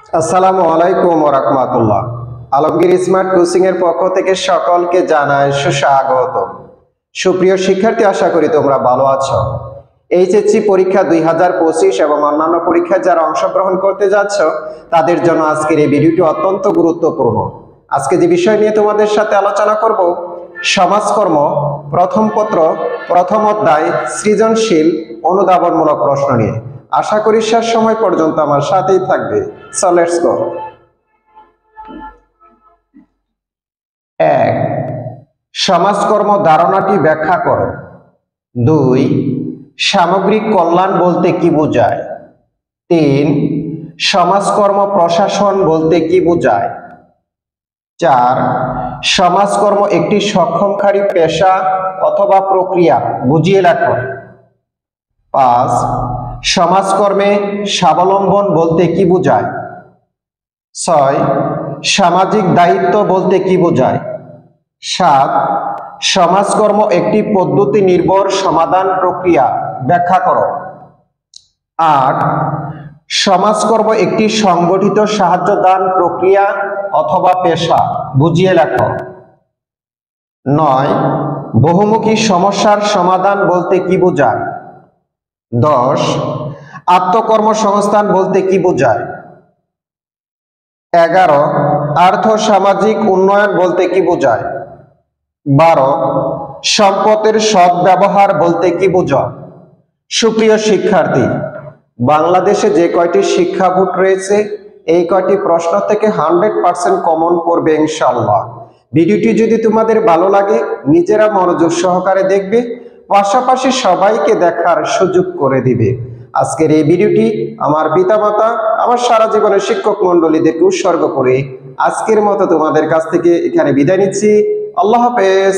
আসসালামু আলাইকুম ওয়া রাহমাতুল্লাহ। আলমগীর স্মার্ট কোচিং এর পক্ষ থেকে সকলকে জানাই সুস্বাগত। সুপ্রিয় শিক্ষার্থী, আশা করি তোমরা ভালো আছো। এইচএসসি পরীক্ষা 2025 এবং অন্যান্য পরীক্ষায় যারা অংশগ্রহণ করতে যাচ্ছ তাদের জন্য আজকের এই ভিডিওটি অত্যন্ত গুরুত্বপূর্ণ। আজকে যে বিষয় নিয়ে তোমাদের সাথে আলোচনা করব, সমাজকর্ম প্রথম পত্র প্রথম অধ্যায় সৃজনশীল অনুধাবনমূলক প্রশ্ন নিয়ে। আশা করি শেষ সময় পর্যন্ত আমার সাথেই থাকবে। So let's go. 1. সমাজকর্ম ধারণাটি ব্যাখ্যা করো। 2. সামগ্রিক কল্যাণ বলতে কি বোঝায়? 3. সমাজকর্ম প্রশাসন বলতে কি বোঝায়? 4. সমাজকর্ম একটি সক্ষমকারী পেশা অথবা প্রক্রিয়া, বুঝিয়ে লেখো। 5. সমাজকর্মে স্বাবলম্বন বলতে কি বোঝায়? 6. সামাজিক দায়িত্ব বলতে কি বোঝায়? 7. সমাজকর্ম একটি পদ্ধতি নির্ভর সমাধান প্রক্রিয়া, ব্যাখ্যা করো। 8. সমাজকর্ম একটি সংগঠিত সাহায্যদান প্রক্রিয়া অথবা পেশা, বুঝিয়ে লেখো। 9. বহুমুখী সমস্যার সমাধান বলতে কি বোঝায়? 10. আত্মকর্মসংস্থান বলতে কি বোঝায়? 11. আর্থ সামাজিক উন্নয়ন বলতে কি বোঝায়? 12. সম্পদের সদ্ব্যবহার বলতে কি বোঝায়? সুপ্রিয় শিক্ষার্থী, বাংলাদেশে যে কয়টি শিক্ষা বোর্ড রয়েছে এই কয়টি প্রশ্ন থেকে 100% কমন পড়বে ইনশাআল্লাহ। ভিডিওটি যদি তোমাদের ভালো লাগে নিজেরা মনোযোগ সহকারে দেখবে, পাশাপাশি সবাইকে দেখার সুযোগ করে দিবে। আজকের এই ভিডিওটি আমার পিতামাতা, আমার সারা জীবনের শিক্ষক মণ্ডলীদেরকে উৎসর্গ করে আজকের মতো তোমাদের কাছ থেকে এখানে বিদায় নিচ্ছি। আল্লাহ হাফেজ।